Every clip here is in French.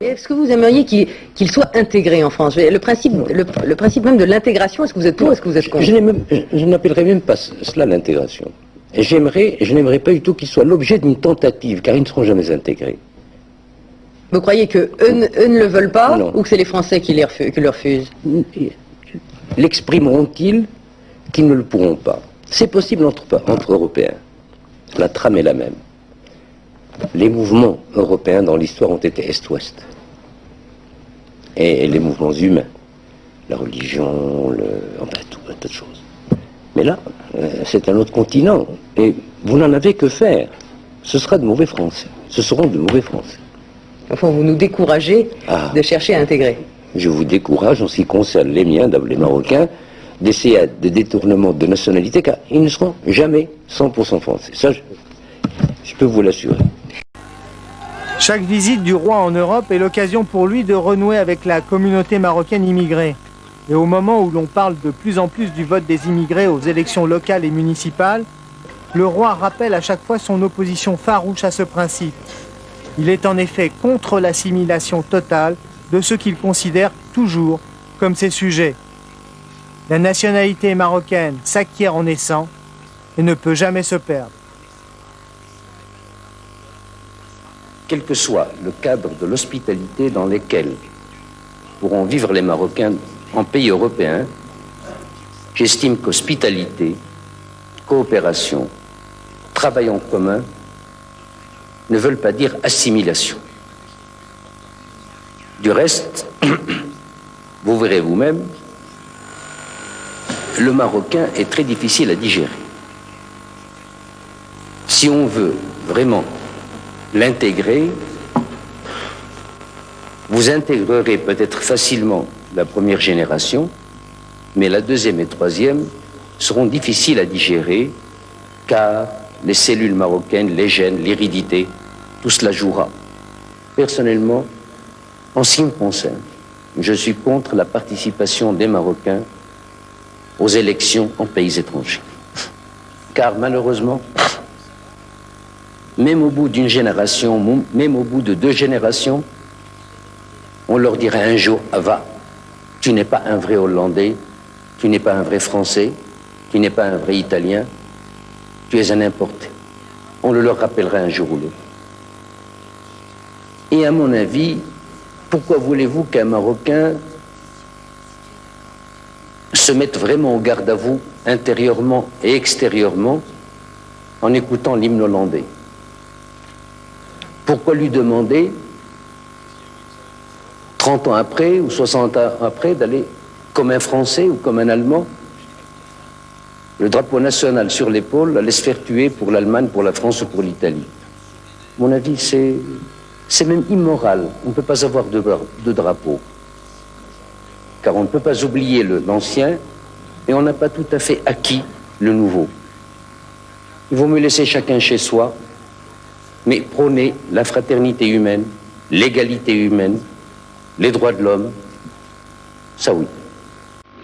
Est-ce que vous aimeriez qu'il soit intégré en France? Le principe même de l'intégration, est-ce que vous êtes pour, est-ce que vous êtes contre? Je n'appellerais même pas cela l'intégration. Et je n'aimerais pas du tout qu'il soit l'objet d'une tentative, car ils ne seront jamais intégrés. Vous croyez qu'eux ne le veulent pas, non, ou que c'est les Français qui le refusent? L'exprimeront-ils qu'ils ne le pourront pas? C'est possible entre Européens. La trame est la même. Les mouvements européens dans l'histoire ont été Est-Ouest. Et les mouvements humains, la religion, enfin tout un tas de choses. Mais là, c'est un autre continent. Et vous n'en avez que faire. Ce sera de mauvais Français. Ce seront de mauvais Français. Enfin, vous nous découragez de chercher à intégrer. Je vous décourage, en ce qui concerne les miens, les Marocains, d'essayer des détournements de nationalité, car ils ne seront jamais 100% français. Ça, je peux vous l'assurer. Chaque visite du roi en Europe est l'occasion pour lui de renouer avec la communauté marocaine immigrée. Et au moment où l'on parle de plus en plus du vote des immigrés aux élections locales et municipales, le roi rappelle à chaque fois son opposition farouche à ce principe. Il est en effet contre l'assimilation totale de ceux qu'il considère toujours comme ses sujets. La nationalité marocaine s'acquiert en naissant et ne peut jamais se perdre. Quel que soit le cadre de l'hospitalité dans lequel pourront vivre les Marocains en pays européen, j'estime qu'hospitalité, coopération, travail en commun ne veulent pas dire assimilation. Du reste, vous verrez vous-même, le Marocain est très difficile à digérer. Si on veut vraiment l'intégrer, vous intégrerez peut-être facilement la première génération, mais la deuxième et troisième seront difficiles à digérer, car les cellules marocaines, les gènes, l'hérédité, tout cela jouera. Personnellement, en ce qui me concerne, je suis contre la participation des Marocains aux élections en pays étrangers. Car malheureusement, même au bout d'une génération, même au bout de 2 générations, on leur dira un jour, ah, va, tu n'es pas un vrai Hollandais, tu n'es pas un vrai Français, tu n'es pas un vrai Italien, tu es un importé. On le leur rappellera un jour ou l'autre. Et à mon avis, pourquoi voulez-vous qu'un Marocain se mette vraiment au garde à vous, intérieurement et extérieurement, en écoutant l'hymne hollandais? Pourquoi lui demander, 30 ans après ou 60 ans après, d'aller comme un Français ou comme un Allemand, le drapeau national sur l'épaule, aller se faire tuer pour l'Allemagne, pour la France ou pour l'Italie? À mon avis, c'est même immoral. On ne peut pas avoir de drapeau. Car on ne peut pas oublier l'ancien et on n'a pas tout à fait acquis le nouveau. Il vaut mieux laisser chacun chez soi, mais prôner la fraternité humaine, l'égalité humaine, les droits de l'homme, ça oui.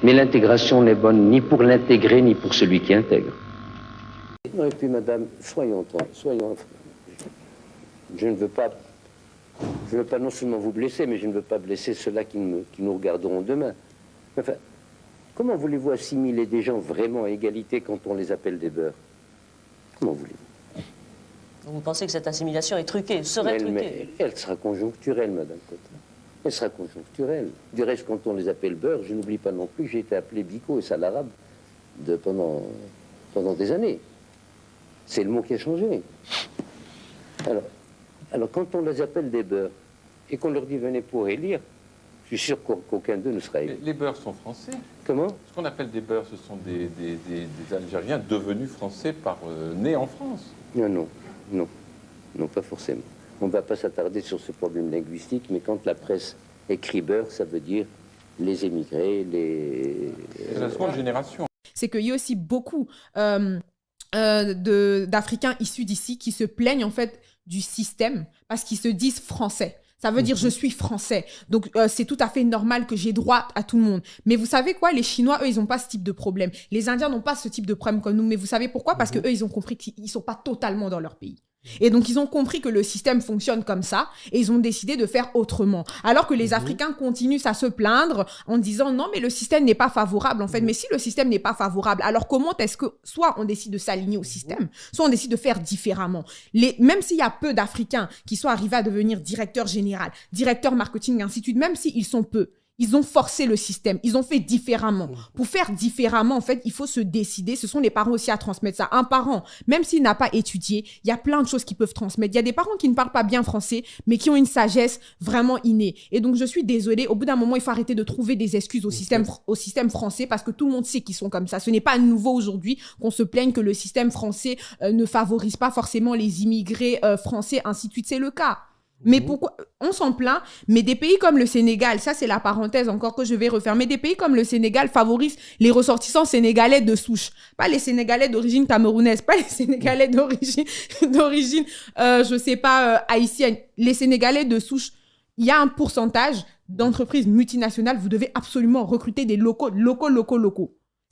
Mais l'intégration n'est bonne ni pour l'intégrer, ni pour celui qui intègre. Et puis, madame, soyons. Je ne veux pas non seulement vous blesser, mais je ne veux pas blesser ceux-là qui nous regarderont demain. Enfin, comment voulez-vous assimiler des gens vraiment à égalité quand on les appelle des beurs? Comment voulez-vous? Vous pensez que cette assimilation est truquée, serait truquée? Mais elle sera conjoncturelle, madame Cotin. Elle sera conjoncturelle. Du reste, quand on les appelle beurre, je n'oublie pas non plus que j'ai été appelé bico et salarabe pendant des années. C'est le mot qui a changé. Alors, quand on les appelle des beurs et qu'on leur dit venez pour élire, je suis sûr qu'aucun d'eux ne sera élu. Les beurs sont français. Comment? Ce qu'on appelle des beurs, ce sont des Algériens devenus français nés en France. Non, pas forcément. On ne va pas s'attarder sur ce problème linguistique, mais quand la presse écrit beurre, ça veut dire les émigrés, C'est la seconde génération. C'est qu'il y a aussi beaucoup d'Africains issus d'ici qui se plaignent en fait du système parce qu'ils se disent français. Ça veut dire je suis français. Donc, c'est tout à fait normal que j'ai droit à tout le monde. Mais vous savez quoi? Les Chinois, eux, ils n'ont pas ce type de problème. Les Indiens n'ont pas ce type de problème comme nous. Mais vous savez pourquoi? Parce qu'eux, ils ont compris qu'ils ne sont pas totalement dans leur pays. Et donc, ils ont compris que le système fonctionne comme ça et ils ont décidé de faire autrement. Alors que les Africains continuent à se plaindre en disant non, mais le système n'est pas favorable en fait. Mais si le système n'est pas favorable, alors comment est-ce que soit on décide de s'aligner au système, soit on décide de faire différemment. Même s'il y a peu d'Africains qui sont arrivés à devenir directeur général, directeur marketing, ainsi de suite, même s'ils sont peu, ils ont forcé le système, ils ont fait différemment. Pour faire différemment, en fait, il faut se décider. Ce sont les parents aussi à transmettre ça. Un parent, même s'il n'a pas étudié, il y a plein de choses qu'ils peuvent transmettre. Il y a des parents qui ne parlent pas bien français, mais qui ont une sagesse vraiment innée. Et donc, je suis désolée, au bout d'un moment, il faut arrêter de trouver des excuses au système français parce que tout le monde sait qu'ils sont comme ça. Ce n'est pas nouveau aujourd'hui qu'on se plaigne que le système français ne favorise pas forcément les immigrés français, ainsi de suite. C'est le cas. Mais pourquoi on s'en plaint, mais des pays comme le Sénégal, ça c'est la parenthèse encore que je vais refermer, des pays comme le Sénégal favorisent les ressortissants sénégalais de souche, pas les Sénégalais d'origine camerounaise, pas les Sénégalais d'origine je sais pas haïtienne, les Sénégalais de souche. Il y a un pourcentage d'entreprises multinationales, vous devez absolument recruter des locaux.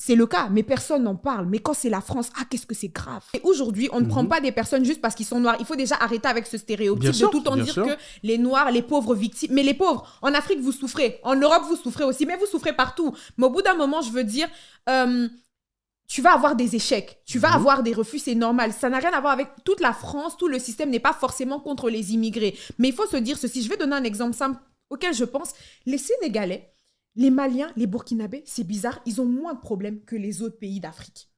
C'est le cas, mais personne n'en parle. Mais quand c'est la France, qu'est-ce que c'est grave. Et aujourd'hui, on ne prend pas des personnes juste parce qu'ils sont noirs. Il faut déjà arrêter avec ce stéréotype de tout le temps dire que les noirs, les pauvres victimes. Mais les pauvres, en Afrique, vous souffrez. En Europe, vous souffrez aussi. Mais vous souffrez partout. Mais au bout d'un moment, je veux dire, tu vas avoir des échecs. Tu vas avoir des refus, c'est normal. Ça n'a rien à voir avec toute la France. Tout le système n'est pas forcément contre les immigrés. Mais il faut se dire ceci. Je vais donner un exemple simple auquel je pense. Les Sénégalais, les Maliens, les Burkinabés, c'est bizarre, ils ont moins de problèmes que les autres pays d'Afrique.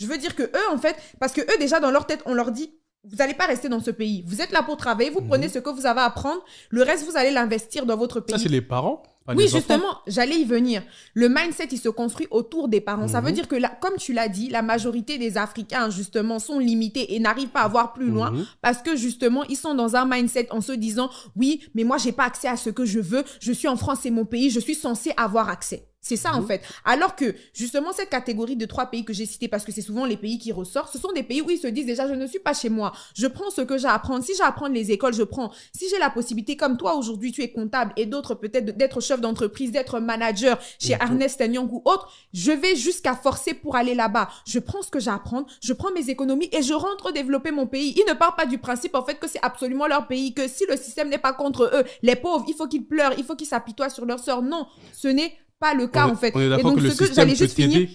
Je veux dire que eux, en fait, parce que eux, déjà, dans leur tête, on leur dit, vous n'allez pas rester dans ce pays. Vous êtes là pour travailler, vous prenez ce que vous avez à prendre, le reste, vous allez l'investir dans votre pays. Ça, c'est les parents? Oui, justement, j'allais y venir. Le mindset, il se construit autour des parents. Ça veut dire que, comme tu l'as dit, la majorité des Africains, justement, sont limités et n'arrivent pas à voir plus loin parce que, justement, ils sont dans un mindset en se disant, oui, mais moi, j'ai pas accès à ce que je veux. Je suis en France, c'est mon pays. Je suis censé avoir accès. C'est ça, en fait. Alors que, justement, cette catégorie de 3 pays que j'ai cités, parce que c'est souvent les pays qui ressortent, ce sont des pays où ils se disent déjà, je ne suis pas chez moi. Je prends ce que j'ai à apprendre. Si j'ai à apprendre les écoles, je prends. Si j'ai la possibilité, comme toi, aujourd'hui, tu es comptable et d'autres, peut-être, d'être chef d'entreprise, d'être manager chez Ernst & Young ou autre, je vais jusqu'à forcer pour aller là-bas. Je prends ce que j'ai à apprendre, je prends mes économies et je rentre développer mon pays. Ils ne partent pas du principe, en fait, que c'est absolument leur pays, que si le système n'est pas contre eux, les pauvres, il faut qu'ils pleurent, il faut qu'ils s'apitoient sur leur sort. Non, ce n'est pas le cas, en fait. On est d'accord que le système peut t'aider.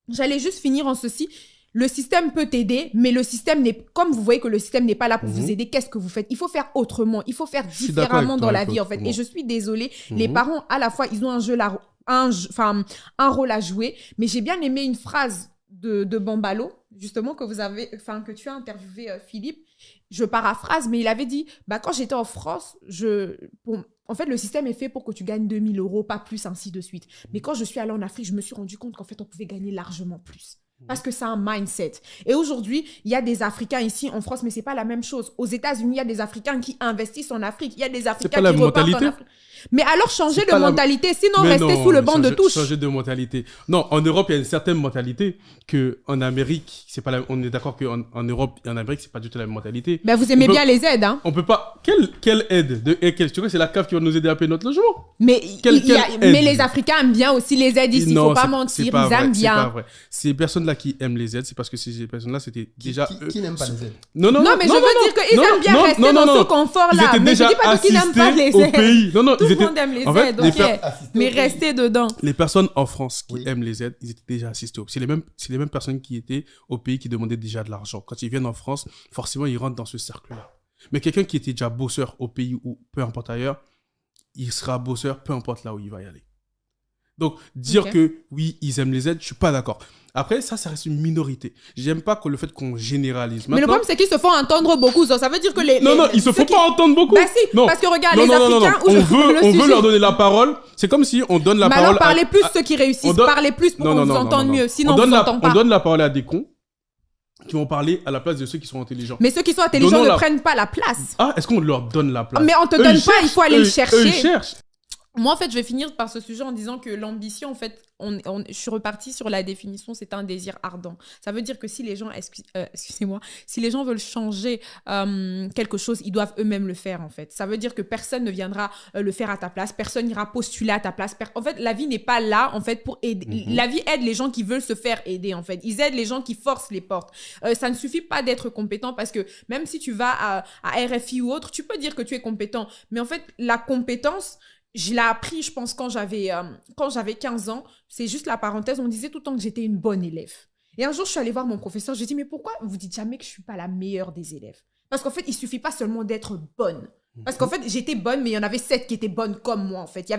J'allais juste finir en ceci. Le système peut t'aider, mais le système n'est, comme vous voyez que le système n'est pas là pour vous aider, qu'est-ce que vous faites? Il faut faire autrement, il faut faire différemment dans la vie, en fait. Et je suis désolée, les parents, à la fois, ils ont un rôle à jouer, mais j'ai bien aimé une phrase de Bambalo, justement, que tu as interviewé Philippe. Je paraphrase, mais il avait dit, quand j'étais en France, en fait, le système est fait pour que tu gagnes 2 000 €, pas plus, ainsi de suite. Mais quand je suis allée en Afrique, je me suis rendu compte qu'en fait, on pouvait gagner largement plus. Parce que c'est un mindset. Et aujourd'hui, il y a des Africains ici en France, mais c'est pas la même chose. Aux États-Unis, il y a des Africains qui investissent en Afrique. Il y a des Africains qui repartent en Afrique. Mais alors, changez de mentalité, sinon restez sous le banc de touche. Changer de mentalité. Non, en Europe, il y a une certaine mentalité qu'en Amérique, c'est pas on est d'accord qu'en Europe et en Amérique, c'est pas du tout la même mentalité. Ben, vous aimez bien les aides, hein. On peut pas. Quelle aide tu vois, c'est la CAF qui va nous aider à payer notre logement. Mais les Africains aiment bien aussi les aides ici, il faut pas mentir, ils aiment bien. C'est pas vrai. Ces personnes-là qui aiment les aides, c'est parce que ces personnes-là, c'était déjà qui n'aiment pas les aides. Non, mais je veux dire qu'ils aiment bien rester dans ce confort-là. Mais je dis pas qu'ils n'aiment pas les aides. Tout le monde aime les aides, ok. Mais restez dedans. Les personnes en France qui aiment les aides, ils étaient déjà assistés. C'est les mêmes personnes qui étaient au pays qui demandaient déjà de l'argent. Quand ils viennent en France, forcément, ils rentrent dans ce cercle-là. Mais quelqu'un qui était déjà bosseur au pays ou peu importe ailleurs, il sera bosseur peu importe là où il va y aller. Donc, dire que oui, ils aiment les aides, je suis pas d'accord. Après, ça reste une minorité. J'aime pas le fait qu'on généralise. Mais le problème, c'est qu'ils se font entendre beaucoup. Ça veut dire que ils se font pas entendre beaucoup. Bah si, non. Parce que regarde, les Africains... On veut leur donner la parole. C'est comme si on donne la parole... alors, parlez plus ceux qui réussissent. Parlez plus pour qu'on vous entende mieux. Sinon, on vous entend pas. On donne la parole à des cons qui vont parler à la place de ceux qui sont intelligents. Mais ceux qui sont intelligents ne prennent pas la place. Ah, est-ce qu'on leur donne la place? Mais on te donne pas, il faut aller le chercher. Eux, ils cherchent. Moi, en fait, je vais finir par ce sujet en disant que l'ambition, en fait, je suis repartie sur la définition, c'est un désir ardent. Ça veut dire que si les gens, excusez-moi, si les gens veulent changer quelque chose, ils doivent eux-mêmes le faire, en fait. Ça veut dire que personne ne viendra le faire à ta place, personne n'ira postuler à ta place. En fait, la vie n'est pas là, en fait, pour aider. La vie aide les gens qui veulent se faire aider, en fait. Ils aident les gens qui forcent les portes. Ça ne suffit pas d'être compétent parce que même si tu vas à RFI ou autre, tu peux dire que tu es compétent. Mais en fait, la compétence... Je l'ai appris, je pense, quand j'avais 15 ans. C'est juste la parenthèse. On disait tout le temps que j'étais une bonne élève. Et un jour, je suis allée voir mon professeur. J'ai dit, mais pourquoi vous dites jamais que je ne suis pas la meilleure des élèves? Parce qu'en fait, il ne suffit pas seulement d'être bonne. Parce qu'en fait, j'étais bonne, mais il y en avait 7 qui étaient bonnes comme moi, en fait.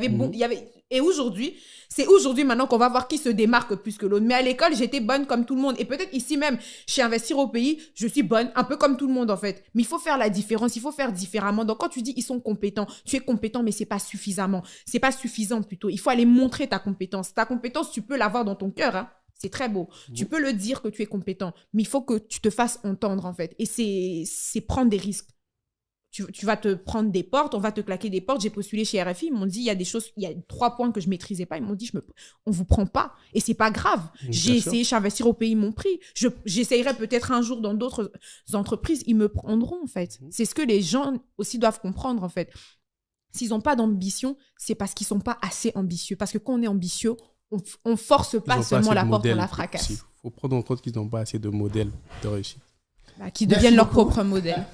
Et aujourd'hui, c'est aujourd'hui maintenant qu'on va voir qui se démarque plus que l'autre. Mais à l'école, j'étais bonne comme tout le monde. Et peut-être ici même, chez Investir au Pays, je suis bonne, un peu comme tout le monde, en fait. Mais il faut faire la différence, il faut faire différemment. Donc, quand tu dis ils sont compétents, tu es compétent, mais c'est pas suffisamment. C'est pas suffisant, plutôt. Il faut aller montrer ta compétence. Ta compétence, tu peux l'avoir dans ton cœur, hein. C'est très beau. Tu peux le dire que tu es compétent, mais il faut que tu te fasses entendre, en fait. Et c'est prendre des risques. Tu vas te prendre des portes, on va te claquer des portes. J'ai postulé chez RFI, ils m'ont dit, il y a des choses, il y a 3 points que je ne maîtrisais pas. Ils m'ont dit, on ne vous prend pas. Et ce n'est pas grave. J'ai essayé chez Investir au Pays, ils m'ont pris. J'essayerai peut-être un jour dans d'autres entreprises, ils me prendront, en fait. C'est ce que les gens aussi doivent comprendre, en fait. S'ils n'ont pas d'ambition, c'est parce qu'ils ne sont pas assez ambitieux. Parce que quand on est ambitieux, on ne force pas seulement la porte, on la fracasse. Il faut prendre en compte qu'ils n'ont pas assez de modèles de réussite. Qui deviennent leur propre modèle.